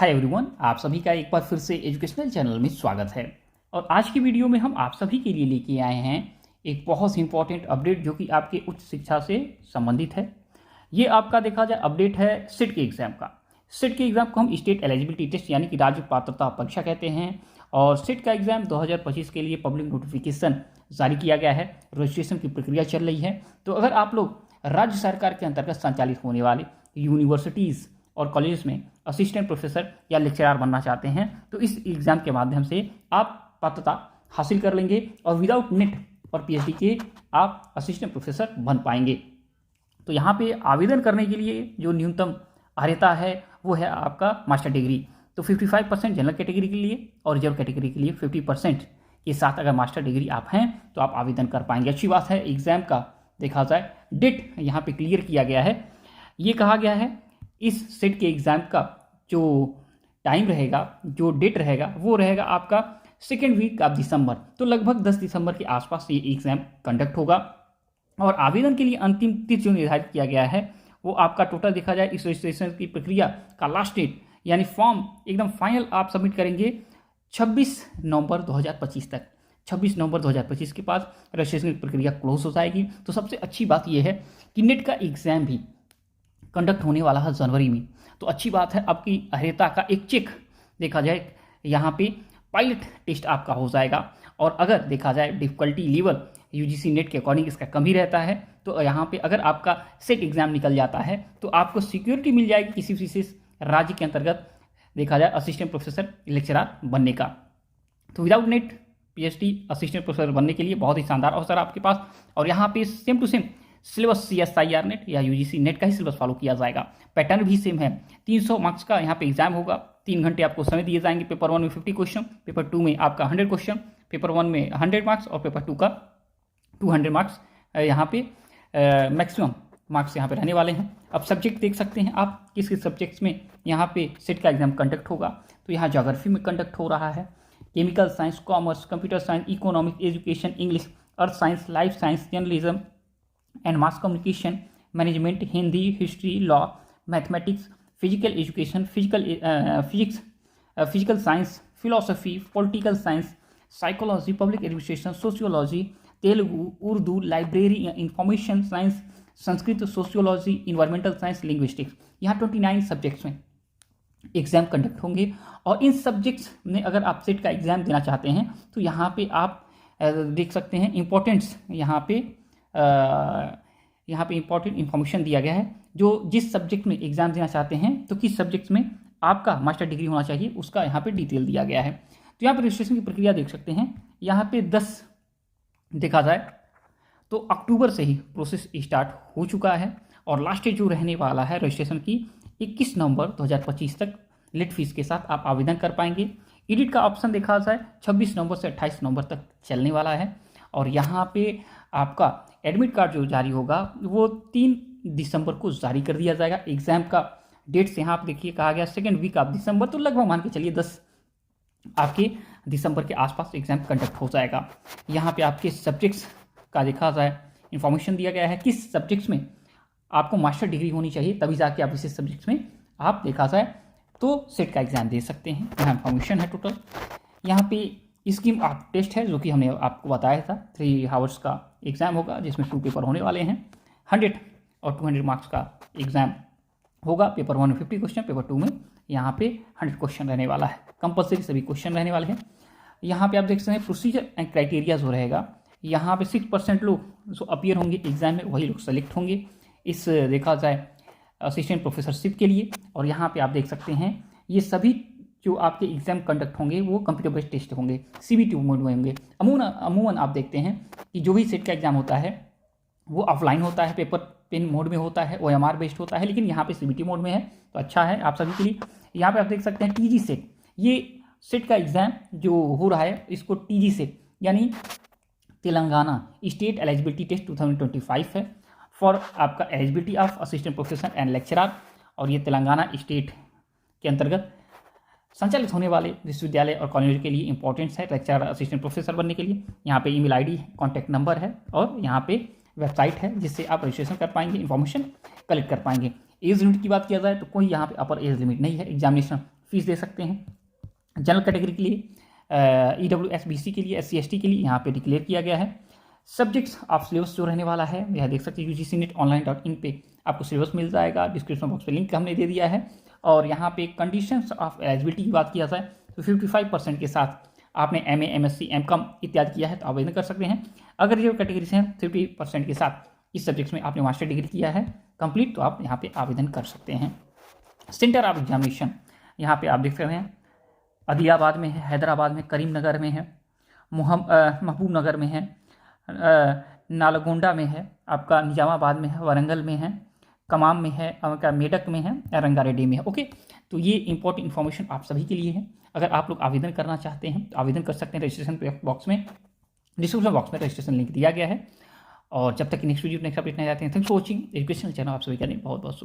Hi everyone, आप सभी का एक बार फिर से एजुकेशनल चैनल में स्वागत है। और आज की वीडियो में हम आप सभी के लिए लेके आए हैं एक बहुत ही इंपॉर्टेंट अपडेट जो कि आपके उच्च शिक्षा से संबंधित है। ये आपका देखा जाए अपडेट है सिट के एग्ज़ाम का। सिट के एग्ज़ाम को हम स्टेट एलिजिबिलिटी टेस्ट यानी कि राज्य पात्रता परीक्षा कहते हैं। और सिट का एग्ज़ाम 2025 के लिए पब्लिक नोटिफिकेशन जारी किया गया है। रजिस्ट्रेशन की प्रक्रिया चल रही है। तो अगर आप लोग राज्य सरकार के अंतर्गत संचालित होने वाले यूनिवर्सिटीज़ और कॉलेज में असिस्टेंट प्रोफेसर या लेक्चरर बनना चाहते हैं तो इस एग्ज़ाम के माध्यम से आप पात्रता हासिल कर लेंगे और विदाउट नेट और पीएचडी के आप असिस्टेंट प्रोफेसर बन पाएंगे। तो यहाँ पे आवेदन करने के लिए जो न्यूनतम अर्हता है वो है आपका मास्टर डिग्री। तो 55% जनरल कैटेगरी के लिए और रिजर्व कैटेगरी के लिए 50% के साथ अगर मास्टर डिग्री आप हैं तो आप आवेदन कर पाएंगे। अच्छी बात है। एग्ज़ाम का देखा जाए डेट यहाँ पे क्लियर किया गया है। ये कहा गया है इस सेट के एग्ज़ाम का जो टाइम रहेगा, जो डेट रहेगा वो रहेगा आपका सेकेंड वीक ऑफ दिसंबर। तो लगभग 10 दिसंबर के आसपास ये एग्ज़ाम कंडक्ट होगा। और आवेदन के लिए अंतिम तिथि जो निर्धारित किया गया है वो आपका टोटल देखा जाए इस रजिस्ट्रेशन की प्रक्रिया का लास्ट डेट यानी फॉर्म एकदम फाइनल आप सबमिट करेंगे 26 नवंबर 2025 तक। 26 नवंबर 2025 के पास रजिस्ट्रेशन की प्रक्रिया क्लोज हो जाएगी। तो सबसे अच्छी बात यह है कि नेट का एग्ज़ाम भी कंडक्ट होने वाला है जनवरी में। तो अच्छी बात है, आपकी अर्हता का एक चेक देखा जाए यहाँ पे पायलट टेस्ट आपका हो जाएगा। और अगर देखा जाए डिफ़िकल्टी लेवल यूजीसी नेट के अकॉर्डिंग इसका कम ही रहता है। तो यहाँ पे अगर आपका सेट एग्ज़ाम निकल जाता है तो आपको सिक्योरिटी मिल जाएगी किसी विशेष राज्य के अंतर्गत देखा जाए असिस्टेंट प्रोफेसर लेक्चरर बनने का। तो without net PhD assistant professor बनने के लिए बहुत ही शानदार अवसर आपके पास। और यहाँ पे same to same syllabus CSIR NET या यूजीसी नेट का ही सिलेबस फॉलो किया जाएगा। पैटर्न भी सेम है। 300 मार्क्स का यहाँ पे एग्जाम होगा। 3 घंटे आपको समय दिए जाएंगे। पेपर 1 में 50 क्वेश्चन, पेपर 2 में आपका 100 क्वेश्चन, पेपर 1 में 100 मार्क्स और पेपर 2 का 200 मार्क्स यहाँ पे मैक्सिमम मार्क्स यहाँ पे रहने वाले हैं। अब सब्जेक्ट देख सकते हैं आप किस किस सब्जेक्ट्स में यहाँ पे सेट का एग्जाम कंडक्ट होगा। तो यहाँ ज्योग्राफी में कंडक्ट हो रहा है, chemical science, commerce, computer science, economics, education, English, earth science, life science, journalism and mass communication, management, Hindi, history, law, mathematics, physical education, physical science, philosophy, political science, psychology, public administration, sociology, Telugu, Urdu, library, information science, Sanskrit, sociology, environmental science, linguistics. यहाँ 29 subjects में exam conduct होंगे। और इन subjects में अगर आप set का exam देना चाहते हैं तो यहाँ पे आप देख सकते हैं इम्पोर्टेंट्स यहाँ पे इंपॉर्टेंट इन्फॉर्मेशन दिया गया है। जो जिस सब्जेक्ट में एग्ज़ाम देना चाहते हैं तो किस सब्जेक्ट्स में आपका मास्टर डिग्री होना चाहिए उसका यहाँ पे डिटेल दिया गया है। तो यहाँ पे रजिस्ट्रेशन की प्रक्रिया देख सकते हैं। यहाँ पे 10 देखा जाए तो अक्टूबर से ही प्रोसेस स्टार्ट हो चुका है और लास्ट डेट जो रहने वाला है रजिस्ट्रेशन की 21 नवंबर 2025 तक लेट फीस के साथ आप आवेदन कर पाएंगे। एडिट का ऑप्शन देखा जाए 26 नवंबर से 28 नवंबर तक चलने वाला है। और यहाँ पे आपका एडमिट कार्ड जो जारी होगा वो 3 दिसंबर को जारी कर दिया जाएगा। एग्ज़ाम का डेट्स यहाँ आप देखिए कहा गया सेकेंड वीक ऑफ दिसंबर। तो लगभग मान के चलिए 10 आपके दिसंबर के आसपास एग्ज़ाम कंडक्ट हो जाएगा। यहाँ पे आपके सब्जेक्ट्स का देखा जाए इन्फॉर्मेशन दिया गया है किस सब्जेक्ट्स में आपको मास्टर डिग्री होनी चाहिए तभी जाके आप विशेष सब्जेक्ट्स में आप देखा जाए तो सेट का एग्ज़ाम दे सकते हैं। यहाँ इन्फॉर्मेशन है टोटल। यहाँ पे स्कीम ऑफ टेस्ट है जो कि हमने आपको बताया था। 3 आवर्स का एग्ज़ाम होगा जिसमें 2 पेपर होने वाले हैं। 100 और 200 मार्क्स का एग्ज़ाम होगा। पेपर 1 में 50 क्वेश्चन, पेपर 2 में यहाँ पे 100 क्वेश्चन रहने वाला है। कंपलसरी सभी क्वेश्चन रहने वाले हैं। यहाँ पे आप देख सकते हैं प्रोसीजर एंड क्राइटेरिया जो रहेगा। यहाँ पे 6% लोग जो अपीयर होंगे एग्ज़ाम में वही लोग सेलेक्ट होंगे इस देखा जाए असिस्टेंट प्रोफेसरशिप के लिए। और यहाँ पे आप देख सकते हैं ये सभी जो आपके एग्ज़ाम कंडक्ट होंगे वो कंप्यूटर बेस्ड टेस्ट होंगे, CBT मोड में होंगे। अमूमन आप देखते हैं कि जो भी सेट का एग्ज़ाम होता है वो ऑफलाइन होता है, पेपर पेन मोड में होता है, OMR बेस्ड होता है, लेकिन यहाँ पे CBT मोड में है। तो अच्छा है आप सभी के लिए। यहाँ पे आप देख सकते हैं TG सेट, ये सेट का एग्ज़ाम जो हो रहा है इसको TG सेट यानी तेलंगाना स्टेट एलिजिबिलिटी टेस्ट 2025 है फॉर आपका eligibility of assistant professor and lecturer. और ये तेलंगाना स्टेट के अंतर्गत संचालित होने वाले विश्वविद्यालय और कॉलेज के लिए इंपॉर्टेंट्स है लेक्चरर असिस्टेंट प्रोफेसर बनने के लिए। यहाँ पे ईमेल आईडी कॉन्टैक्ट नंबर है और यहाँ पे वेबसाइट है जिससे आप रजिस्ट्रेशन कर पाएंगे, इन्फॉर्मेशन कलेक्ट कर पाएंगे। एज लिमिट की बात किया जाए तो कोई यहाँ पे अपर एज लिमिट नहीं है। एग्जामिनेशन फीस दे सकते हैं। जनरल कैटेगरी के लिए EWS/BC के लिए, SC/ST के लिए यहाँ पे डिक्लेयर किया गया है। सब्जेक्ट्स ऑफ सिलेबस जो रहने वाला है यह देख सकते हैं UGCNET-online.in पे आपको सिलेबस मिल जाएगा। डिस्क्रिप्शन बॉक्स पे लिंक हमने दे दिया है। और यहाँ पे कंडीशंस ऑफ एलिजिबिलिटी की बात किया जाए तो 55% के साथ आपने MA, MSc, MCOM इत्यादि किया है तो आवेदन कर सकते हैं। अगर ये कैटेगरी से हैं 30% के साथ इस सब्जेक्ट्स में आपने मास्टर डिग्री किया है कंप्लीट तो आप यहाँ पे आवेदन कर सकते हैं। सेंटर ऑफ एग्जामिनेशन यहाँ पे आप देख सकते हैं आदिलाबाद में है, हैदराबाद में, करीमनगर में है, महबूब नगर में है, नालगोंडा में है, आपका निजामाबाद में है, वरंगल में है, कमाम में है, आपका मेडक में है, रंगारेड्डी में है। ओके, तो ये इंपॉर्टेंट इन्फॉर्मेशन आप सभी के लिए है। अगर आप लोग आवेदन करना चाहते हैं तो आवेदन कर सकते हैं। रजिस्ट्रेशन बॉक्स में, डिस्क्रिप्शन बॉक्स में रजिस्ट्रेशन लिंक दिया गया है। और जब तक नेक्स्ट वीडियो नेक्स्ट अपडेट नहीं जाते हैं, thanks for watching educational channel. आप सभी का दिन बहुत बहुत